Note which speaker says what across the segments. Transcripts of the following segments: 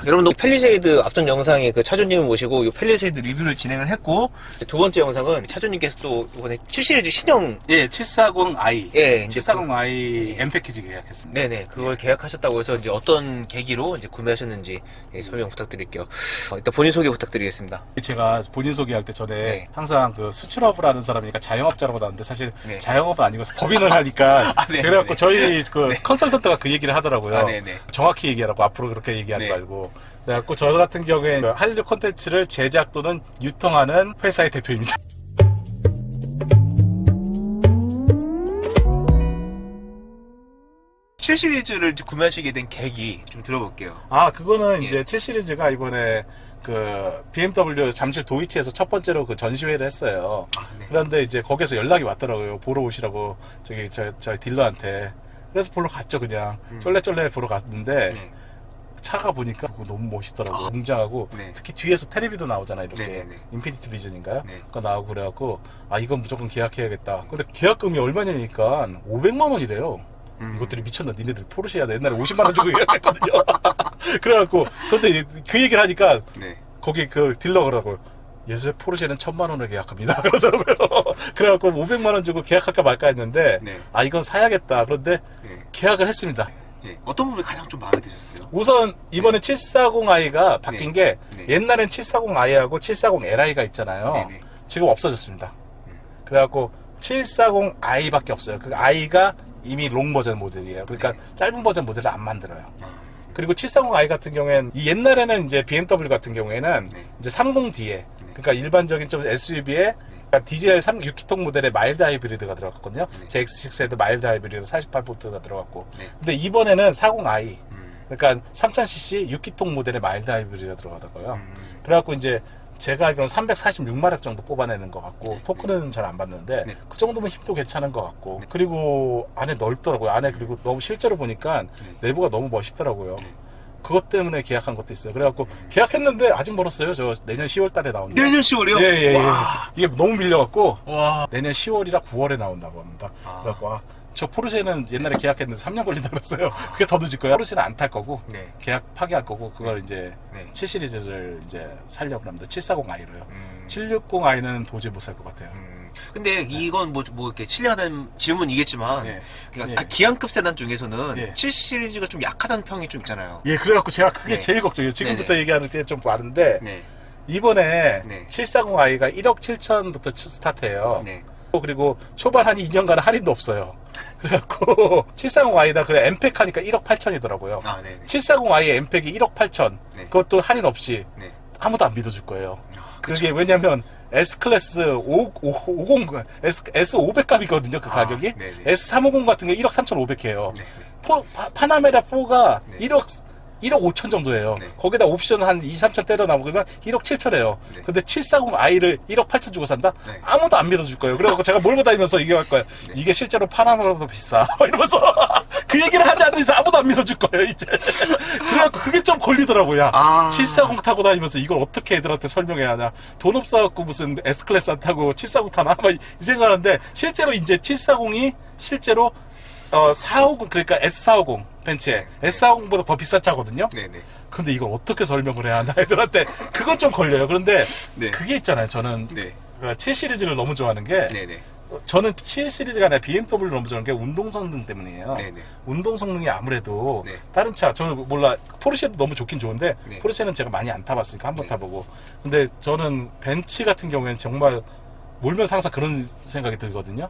Speaker 1: 여러분도 펠리세이드 앞선 영상에 그 차주님을 모시고 이 펠리세이드 리뷰를 진행을 했고, 두 번째 영상은 차주님께서 또 이번에 7시리즈 신형
Speaker 2: 740i.
Speaker 1: 이제
Speaker 2: 740i M 패키지 계약했습니다.
Speaker 1: 네네, 그걸 계약하셨다고 해서 이제 어떤 계기로 이제 구매하셨는지 설명 부탁드릴게요. 일단 본인 소개 부탁드리겠습니다.
Speaker 2: 제가 본인 소개할 때 전에
Speaker 1: 네.
Speaker 2: 항상 그 수출업을 하는 사람이니까 자영업자라고 나왔는데 사실
Speaker 1: 네.
Speaker 2: 자영업은 아니고 법인을 하니까
Speaker 1: 네,
Speaker 2: 제가 갖고
Speaker 1: 네.
Speaker 2: 저희 그 컨설턴트가 그 얘기를 하더라고요.
Speaker 1: 네네.
Speaker 2: 정확히 얘기하라고, 앞으로 그렇게 얘기하지
Speaker 1: 네.
Speaker 2: 말고. 그래갖고 저 같은 경우에 그 한류 콘텐츠를 제작 또는 유통하는 회사의 대표입니다.
Speaker 1: 칠 시리즈를 구매하시게 된 계기 좀 들어볼게요.
Speaker 2: 그거는
Speaker 1: 예.
Speaker 2: 이제 7시리즈가 이번에 그 BMW 잠실 도이치에서 첫 번째로 그 전시회를 했어요.
Speaker 1: 네.
Speaker 2: 그런데 이제 거기서 연락이 왔더라고요. 보러 오시라고 저희 딜러한테. 그래서 보러 갔죠, 그냥. 쫄래쫄래 보러 갔는데
Speaker 1: 네.
Speaker 2: 차가 보니까 그거 너무 멋있더라고요. 웅장하고
Speaker 1: 네.
Speaker 2: 특히 뒤에서 테레비도 나오잖아요, 이렇게.
Speaker 1: 네네네.
Speaker 2: 인피니티 비전인가요?
Speaker 1: 네.
Speaker 2: 그거 나오고 그래갖고 이건 무조건 계약해야겠다. 근데 계약금이 얼마냐니까 500만 원이래요. 이것들이 미쳤나, 니네들 포르쉐야. 옛날에 50만 원 주고 계약했거든요. 그래갖고 근데 그 얘기를 하니까
Speaker 1: 네.
Speaker 2: 거기 그 딜러 그러고, 예수의 포르쉐는 1000만 원을 계약합니다. 그러더라고요. 그래갖고 500만 원 주고 계약할까 말까 했는데
Speaker 1: 네.
Speaker 2: 이건 사야겠다. 그런데
Speaker 1: 네.
Speaker 2: 계약을 했습니다.
Speaker 1: 네. 어떤 부분이 가장 좀 마음에 드셨어요?
Speaker 2: 우선 이번에 740i가 바뀐 게
Speaker 1: 네.
Speaker 2: 옛날엔 740i하고 740li가 있잖아요.
Speaker 1: 네네.
Speaker 2: 지금 없어졌습니다. 그래갖고 740i밖에 없어요. 그 i가 이미 롱 버전 모델이에요. 그러니까
Speaker 1: 네.
Speaker 2: 짧은 버전 모델을 안 만들어요. 그리고 740i 같은 경우에는 옛날에는 이제 BMW 같은 경우에는
Speaker 1: 네.
Speaker 2: 이제 30D에 그러니까 일반적인 좀 SUV에 디젤 6기통 모델의 마일드 하이브리드가 들어갔거든요.
Speaker 1: 네.
Speaker 2: JX6에도 마일드 하이브리드 48V가 들어갔고.
Speaker 1: 네.
Speaker 2: 근데 이번에는 40i 그러니까 3000cc 6기통 모델의 마일드 하이브리드가 들어가더라고요. 그래갖고 이제 제가 알기로는 346마력 정도 뽑아내는 것 같고, 토크는 잘 안 봤는데
Speaker 1: 네.
Speaker 2: 그 정도면 힘도 괜찮은 것 같고, 그리고 안에 넓더라고요. 안에 그리고 너무 실제로 보니까 내부가 너무 멋있더라고요. 그것 때문에 계약한 것도 있어요. 그래갖고 계약했는데 아직 멀었어요. 저 내년 10월 달에 나온다.
Speaker 1: 내년 10월이요?
Speaker 2: 예.
Speaker 1: 와.
Speaker 2: 이게 너무 밀려갖고
Speaker 1: 와.
Speaker 2: 내년 10월이라 9월에 나온다고 합니다. 그래갖고 저 포르쉐는 옛날에 계약했는데 3년 걸린다고 그랬어요. 그게 더 늦을 거예요. 포르쉐는 안 탈 거고
Speaker 1: 네.
Speaker 2: 계약 파기할 거고, 그걸 이제
Speaker 1: 네.
Speaker 2: 7시리즈를 이제 살려고 합니다. 740i로요. 760i는 도저히 못 살 것 같아요.
Speaker 1: 근데 이건 뭐 이렇게 실례하는 질문이겠지만,
Speaker 2: 예.
Speaker 1: 그러니까
Speaker 2: 예.
Speaker 1: 기한급 세단 중에서는
Speaker 2: 예.
Speaker 1: 7 시리즈가 좀 약하다는 평이 좀 있잖아요.
Speaker 2: 예, 그래갖고 제가 그게
Speaker 1: 네.
Speaker 2: 제일 걱정이에요. 지금부터
Speaker 1: 네네.
Speaker 2: 얘기하는 게 좀 많은데,
Speaker 1: 네.
Speaker 2: 이번에
Speaker 1: 네.
Speaker 2: 740i가 1억 7천부터 스타트해요.
Speaker 1: 네.
Speaker 2: 그리고 초반 한 2년간 할인도 없어요. 그래갖고 740i다 그래 엠팩 하니까 1억 8천이더라고요.
Speaker 1: 네네.
Speaker 2: 740i의 엠팩이 1억 8천.
Speaker 1: 네.
Speaker 2: 그것도 할인 없이
Speaker 1: 네.
Speaker 2: 아무도 안 믿어줄 거예요.
Speaker 1: 그쵸.
Speaker 2: 그게 왜냐면 S클래스 50, S500 값이거든요, 그 가격이.
Speaker 1: 네네.
Speaker 2: S350 같은 게 1억 3,500해요.
Speaker 1: 네.
Speaker 2: 파나메라 4가
Speaker 1: 네.
Speaker 2: 1억 5천 정도예요.
Speaker 1: 네.
Speaker 2: 거기다 옵션 한 2, 3천 때려 나오면 1억 7천이에요.
Speaker 1: 네.
Speaker 2: 근데 740i를 1억 8천 주고 산다?
Speaker 1: 네.
Speaker 2: 아무도 안 믿어줄 거예요. 그래갖고 제가 몰고 다니면서 얘기할 거예요.
Speaker 1: 네.
Speaker 2: 이게 실제로 파나메라보다 비싸. 이러면서 그 얘기를 하지 않는 이상 아무도 안 믿어줄 거예요, 이제. 그래갖고 그게 좀 걸리더라고요. 740 타고 다니면서 이걸 어떻게 애들한테 설명해야 하냐. 돈 없어갖고 무슨 S클래스 안 타고 740 타나? 막 이 생각하는데, 실제로 이제 740이 실제로 450, 그러니까 S450 벤츠에 S450보다 더 비싼 차거든요.
Speaker 1: 네네.
Speaker 2: 근데 이걸 어떻게 설명을 해야 하나 애들한테 그건 좀 걸려요. 그런데
Speaker 1: 네.
Speaker 2: 그게 있잖아요. 저는
Speaker 1: 네.
Speaker 2: 7 시리즈를 너무 좋아하는 게,
Speaker 1: 네네.
Speaker 2: 저는 7 시리즈가 아니라 BMW를 너무 좋아하는 게 운동 성능 때문이에요.
Speaker 1: 네네.
Speaker 2: 운동 성능이 아무래도
Speaker 1: 네.
Speaker 2: 다른 차, 저는 몰라, 포르쉐도 너무 좋긴 좋은데
Speaker 1: 네.
Speaker 2: 포르쉐는 제가 많이 안 타봤으니까 한번
Speaker 1: 네.
Speaker 2: 타보고, 근데 저는 벤츠 같은 경우에는 정말 몰면서 항상 그런 생각이 들거든요.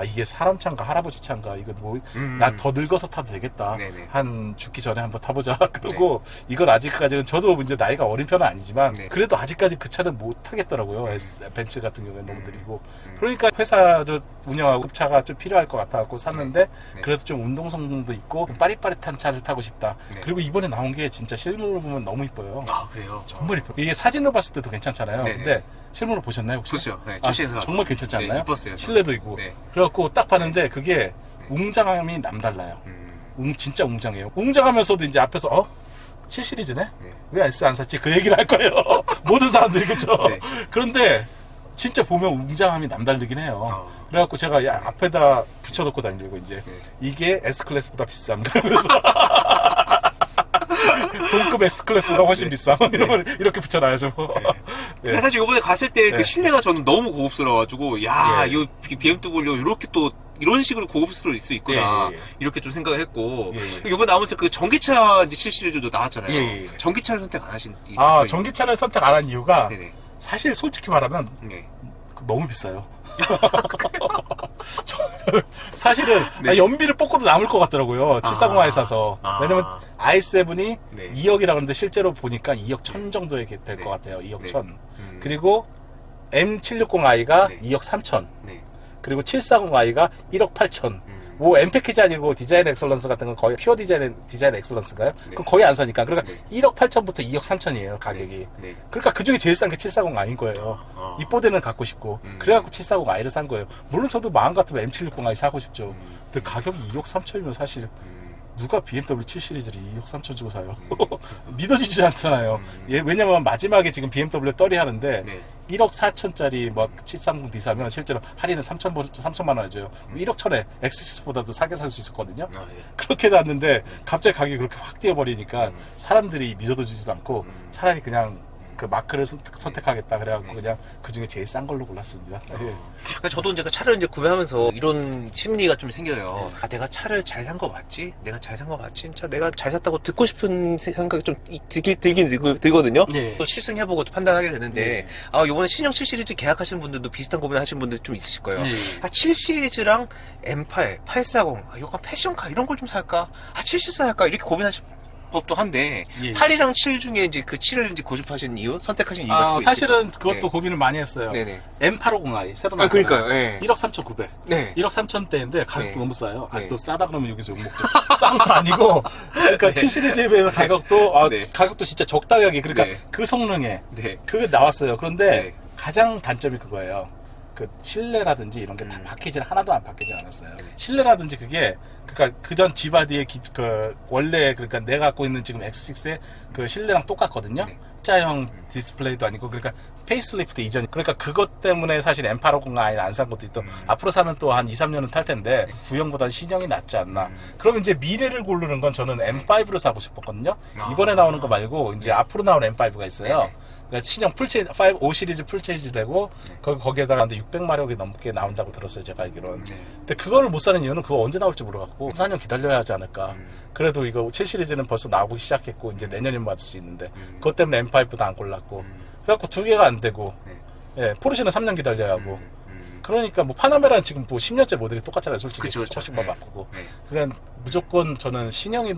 Speaker 2: 이게 사람 차인가 할아버지 차인가, 이거 뭐 나 더 늙어서 타도 되겠다.
Speaker 1: 네네.
Speaker 2: 한 죽기 전에 한번 타보자. 그리고 이걸 아직까지는, 저도 이제 나이가 어린 편은 아니지만
Speaker 1: 네.
Speaker 2: 그래도 아직까지 그 차는 못 타겠더라고요. 벤츠 같은 경우에 너무 느리고. 그러니까 회사를 운영하고 차가 좀 필요할 것 같아갖고 샀는데,
Speaker 1: 네.
Speaker 2: 그래도 좀 운동 성능도 있고 좀 빠릿빠릿한 차를 타고 싶다.
Speaker 1: 네.
Speaker 2: 그리고 이번에 나온 게 진짜 실물로 보면 너무 이뻐요.
Speaker 1: 그래요?
Speaker 2: 정말 이뻐요. 이게 사진으로 봤을 때도 괜찮잖아요.
Speaker 1: 네네.
Speaker 2: 근데 실물로 보셨나요 혹시?
Speaker 1: 보세요. 네, 출시해서
Speaker 2: 정말 괜찮지 않나요?
Speaker 1: 네, 이뻤어요.
Speaker 2: 실내도 있고.
Speaker 1: 네.
Speaker 2: 그래갖고 딱 봤는데 그게 웅장함이 남달라요. 진짜 웅장해요. 웅장하면서도 이제 앞에서 7 시리즈네?
Speaker 1: 네.
Speaker 2: 왜 S 안 샀지? 그 얘기를 할 거예요. 모든 사람들이, 그쵸?
Speaker 1: 네.
Speaker 2: 그런데 진짜 보면 웅장함이 남다르긴 해요. 그래갖고 제가 앞에다 붙여놓고 다니려고 이제, 이게 S클래스보다 비쌉니다. 그래서 고급 S클래스보다 훨씬 비싸. 이러면 이렇게 붙여놔야죠.
Speaker 1: 근데 사실 이번에 갔을 때 그
Speaker 2: 네.
Speaker 1: 실내가 저는 너무 고급스러워가지고, 야,
Speaker 2: 예.
Speaker 1: 이 BMW 이렇게 또 이런 식으로 고급스러울 수 있구나.
Speaker 2: 예, 예, 예.
Speaker 1: 이렇게 좀 생각을 했고,
Speaker 2: 예, 예.
Speaker 1: 이번에 나오면서 그 전기차 이제 7 시리즈도 나왔잖아요.
Speaker 2: 예, 예.
Speaker 1: 전기차를 선택 안 하신 이유가
Speaker 2: 아,
Speaker 1: 뭐예요?
Speaker 2: 전기차를 선택 안 한 이유가
Speaker 1: 네네.
Speaker 2: 사실 솔직히 말하면
Speaker 1: 네.
Speaker 2: 너무 비싸요. 사실은
Speaker 1: 네.
Speaker 2: 연비를 뽑고도 남을 것 같더라고요. 740i 사서.
Speaker 1: 아.
Speaker 2: 왜냐면 i7이
Speaker 1: 네.
Speaker 2: 2억이라 그러는데 실제로 보니까 2억 1000 정도에 될 것
Speaker 1: 네.
Speaker 2: 같아요. 2억
Speaker 1: 네.
Speaker 2: 1000. 그리고 M760i가
Speaker 1: 네.
Speaker 2: 2억 3000.
Speaker 1: 네.
Speaker 2: 그리고 740i가 1억 8000. 뭐 M 패키지 아니고 디자인 엑설런스 같은 건 거의 퓨어 디자인 엑설런스인가요?
Speaker 1: 네.
Speaker 2: 그럼 거의 안 사니까. 그러니까
Speaker 1: 네.
Speaker 2: 1억 8천부터 2억 3천이에요, 가격이.
Speaker 1: 네.
Speaker 2: 그러니까 그 중에 제일 싼 게 740i인 거예요.
Speaker 1: 아.
Speaker 2: 이 모델은 갖고 싶고. 그래갖고 740i를 산 거예요. 물론 저도 마음 같으면 M760i 사고 싶죠. 근데 가격이 2억 3천이면 사실 누가 BMW 7 시리즈를 2억 3천 주고 사요? 믿어지지 않잖아요. 예, 왜냐면 마지막에 지금 BMW 떨이 하는데
Speaker 1: 네.
Speaker 2: 1억 4천짜리 뭐 730D 사면 실제로 할인은 3천만 원 해줘요. 1억 천에 엑스시스보다도 싸게 살 수 있었거든요.
Speaker 1: 아, 예.
Speaker 2: 그렇게 놨는데 갑자기 가격이 그렇게 확 뛰어버리니까 사람들이 믿어도 주지도 않고 차라리 그냥 그 마크를 선택하겠다 그래갖고 그냥 그 중에 제일 싼 걸로 골랐습니다. 예.
Speaker 1: 그러니까 저도 이제 그 차를 이제 구매하면서 이런 심리가 좀 생겨요. 아, 내가 차를 잘 산 거 맞지? 내가 잘 산 거 맞지? 차 내가 잘 샀다고 듣고 싶은 생각이 좀 들거든요.
Speaker 2: 네.
Speaker 1: 또 실승해보고 또 판단하게 되는데,
Speaker 2: 네.
Speaker 1: 아, 요번에 신형 7 시리즈 계약하시는 분들도 비슷한 고민 하시는 분들 좀 있으실 거예요.
Speaker 2: 네.
Speaker 1: 아, 7 시리즈랑 M8, 840, 아, 약간 패션카 이런 걸 좀 살까? 아, 774 살까? 이렇게 고민하실 법도 한데,
Speaker 2: 예.
Speaker 1: 8이랑 7 중에 이제 그 7을 이제 고집하신 이유? 선택하신 이유가
Speaker 2: 아,
Speaker 1: 또
Speaker 2: 사실은
Speaker 1: 있을까요?
Speaker 2: 그것도
Speaker 1: 네.
Speaker 2: 고민을 많이 했어요.
Speaker 1: 네네.
Speaker 2: M850i 새로
Speaker 1: 아,
Speaker 2: 나왔잖아요.
Speaker 1: 그러니까요, 예.
Speaker 2: 1억 3,900.
Speaker 1: 네.
Speaker 2: 1억 3천대인데 가격도
Speaker 1: 네.
Speaker 2: 너무 싸요. 아,
Speaker 1: 네.
Speaker 2: 또 싸다 그러면 여기서 욕먹죠. 싼 건 아니고. 그러니까 7 시리즈에 비해서 가격도
Speaker 1: 네.
Speaker 2: 가격도 진짜 적당하게 그러니까
Speaker 1: 네.
Speaker 2: 그 성능에
Speaker 1: 네.
Speaker 2: 그게 나왔어요. 그런데
Speaker 1: 네.
Speaker 2: 가장 단점이 그거예요. 그 실내라든지 이런 게 다 바뀌질 하나도 안 바뀌질 않았어요. 실내라든지 그게 그러니까 그전 G바디의 그 원래 그러니까 내가 갖고 있는 지금 X6의 그 실내랑 똑같거든요.
Speaker 1: 네.
Speaker 2: X자형 디스플레이도 아니고 그러니까 페이스리프트 이전 그러니까 그것 때문에 사실 M850i 안 산 것도 있고 앞으로 사면 또 한 2, 3년은 탈 텐데 구형보다는 신형이 낫지 않나. 그러면 이제 미래를 고르는 건 저는 M5를 사고 싶었거든요.
Speaker 1: 아.
Speaker 2: 이번에 나오는 거 말고 이제 앞으로 나오는 M5가 있어요.
Speaker 1: 네네.
Speaker 2: 그러니까 신형 풀체인지 5 시리즈 풀체인지 되고 거기에다가 600마력이 넘게 나온다고 들었어요, 제가 알기로는. 근데 그거를 못 사는 이유는 그거 언제 나올지 모르겠고 4년 기다려야 하지 않을까. 그래도 이거 7 시리즈는 벌써 나오기 시작했고 이제 내년이면 받을 수 있는데 그것 때문에 M5도 안 골랐고 그래갖고 두 개가 안 되고 예, 포르쉐는 3년 기다려야 하고 그러니까 뭐 파나메라는 지금 뭐 10년째 모델이 똑같잖아요, 솔직히.
Speaker 1: 그쵸, 그쵸.
Speaker 2: 조금씩만
Speaker 1: 네.
Speaker 2: 바꾸고.
Speaker 1: 네.
Speaker 2: 그냥 무조건 저는 신형이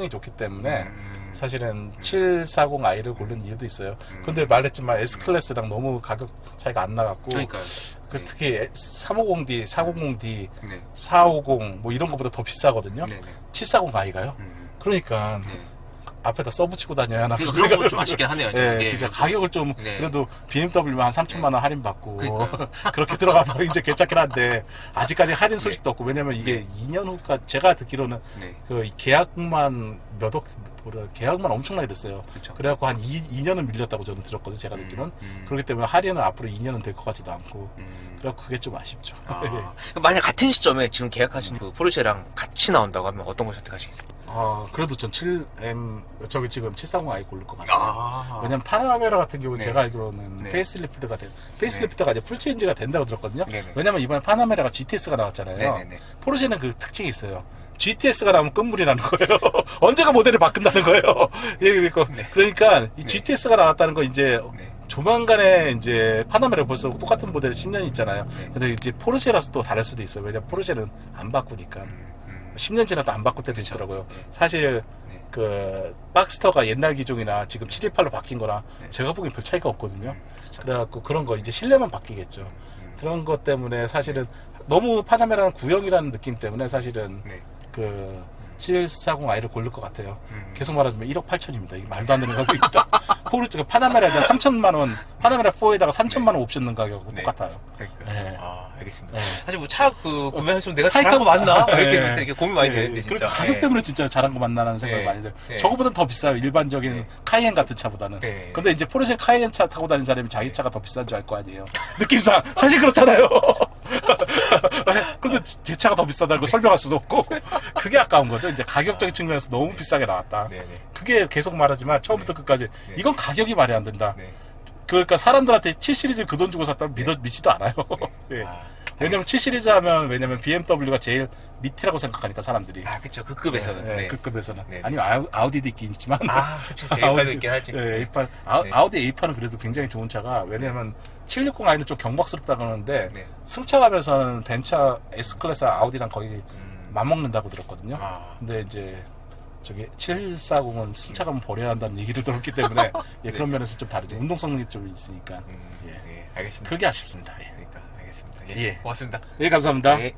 Speaker 2: 좋기 때문에 사실은 740i를 고른 이유도 있어요. 근데 말했지만 S클래스랑 너무 가격 차이가 안 나갔고
Speaker 1: 그러니까요.
Speaker 2: 그
Speaker 1: 네.
Speaker 2: 특히 350D, 400D,
Speaker 1: 네.
Speaker 2: 450 뭐 이런 거보다 더 비싸거든요.
Speaker 1: 네네.
Speaker 2: 740i가요. 그러니까
Speaker 1: 네.
Speaker 2: 앞에다 써붙이고 다녀야 하나.
Speaker 1: 그러니까 그런 건 좀 아쉽긴 하네요.
Speaker 2: 예,
Speaker 1: 예.
Speaker 2: 진짜 가격을 좀
Speaker 1: 네.
Speaker 2: 그래도 BMW면 한 3천만 원 할인 받고
Speaker 1: 그러니까요.
Speaker 2: 그렇게 들어가면 이제 괜찮긴 한데 아직까지 할인 소식도 없고 왜냐면 이게 2년 후까 제가 듣기로는
Speaker 1: 네.
Speaker 2: 그 계약만 계약만 엄청나게 됐어요.
Speaker 1: 그쵸.
Speaker 2: 그래갖고 한 2년은 밀렸다고 저는 들었거든요. 제가 듣기로는 그렇기 때문에 할인은 앞으로 2년은 될 것 같지도 않고 그래갖고 그게 좀 아쉽죠.
Speaker 1: 아, 만약 같은 시점에 지금 계약하신 그 포르쉐랑 같이 나온다고 하면 어떤 걸 선택하시겠어요?
Speaker 2: 그래도 전 7M 저기 지금 740i 고를 것 같아요.
Speaker 1: 아.
Speaker 2: 왜냐면 파나메라 같은 경우는
Speaker 1: 네.
Speaker 2: 제가 알기로는
Speaker 1: 네.
Speaker 2: 페이스리프트가 아니라 풀체인지가 된다고 들었거든요.
Speaker 1: 네네.
Speaker 2: 왜냐면 이번에 파나메라가 GTS가 나왔잖아요.
Speaker 1: 네네네.
Speaker 2: 포르쉐는 그 특징이 있어요. GTS가 나오면 끝물이 나는 거예요. 언제가 모델을 바꾼다는 거예요. 예, 그러니까 이 GTS가 나왔다는 거 이제
Speaker 1: 네.
Speaker 2: 조만간에 이제 파나메라 벌써 똑같은 모델 10년 있잖아요. 근데 이제 포르쉐라서 또 다를 수도 있어요. 왜냐면 포르쉐는 안 바꾸니까. 10년 지나도 안 바꿀 때도 있더라고요. 사실 그 박스터가 옛날 기종이나 지금 728로 바뀐 거랑 제가 보기엔 별 차이가 없거든요. 그래갖고 그런 거 이제 실내만 바뀌겠죠. 그런 것 때문에 사실은 너무 파나메라는 구형이라는 느낌 때문에 사실은 그 740i를 고를 것 같아요. 계속 말하자면 1억 8천입니다. 이게 말도 안 되는 가격입니다. 포르쉐가 파나메라에다 3천만 원, 파나메라 4에다가 3천만 원 옵션 넣은 가격하고 똑같아요. 네.
Speaker 1: 아, 알겠습니다.
Speaker 2: 네.
Speaker 1: 사실 뭐 차 그 구매하시면 내가 잘한 거 맞나? 이렇게
Speaker 2: 네.
Speaker 1: 되게 고민 많이 되는데 진짜.
Speaker 2: 가격 때문에 진짜 잘한 거 맞나라는 생각이
Speaker 1: 네.
Speaker 2: 많이 들어요.
Speaker 1: 네.
Speaker 2: 저거보다는 더 비싸요. 일반적인
Speaker 1: 네.
Speaker 2: 카이엔 같은 차보다는.
Speaker 1: 네.
Speaker 2: 근데 이제 포르쉐 카이엔 차 타고 다니는 사람이 자기 차가 더 비싼 줄 알 거 아니에요. 느낌상 사실 그렇잖아요. 근데 제 차가 더 비싸다고 설명할 수도 없고 그게 아까운 거죠. 이제 가격적인 측면에서 너무 비싸게 나왔다.
Speaker 1: 네네.
Speaker 2: 그게 계속 말하지만 처음부터 끝까지
Speaker 1: 네.
Speaker 2: 이건 가격이 말이 안 된다.
Speaker 1: 네.
Speaker 2: 그러니까 사람들한테 7 시리즈 그 돈 주고 샀다면 믿지도 않아요. 예.
Speaker 1: 아,
Speaker 2: 왜냐면 7 시리즈 하면 왜냐면 BMW가 제일 밑이라고 생각하니까 사람들이.
Speaker 1: 아, 그쵸. 그 급에서는.
Speaker 2: 네,
Speaker 1: 네.
Speaker 2: 그 급에서는.
Speaker 1: 네.
Speaker 2: 아니면 아우디도 있긴 있지만.
Speaker 1: 아, 그쵸. A8도 있긴 하지.
Speaker 2: 네, A8.
Speaker 1: 네.
Speaker 2: 아우디 A8은 그래도 굉장히 좋은 차가, 왜냐면 760i는 좀 경박스럽다 그러는데,
Speaker 1: 네.
Speaker 2: 승차감에서는 벤차 S클래스 아우디랑 거의 맞먹는다고 들었거든요.
Speaker 1: 아.
Speaker 2: 근데 이제, 저기 740은 승차감을 버려야 한다는 얘기를 들었기 때문에, 예, 그런 면에서 좀 다르죠. 운동 성능이 좀 있으니까. 예.
Speaker 1: 예, 알겠습니다.
Speaker 2: 그게 아쉽습니다. 예.
Speaker 1: 그러니까, 알겠습니다.
Speaker 2: 예.
Speaker 1: 고맙습니다.
Speaker 2: 예, 감사합니다.
Speaker 1: 네.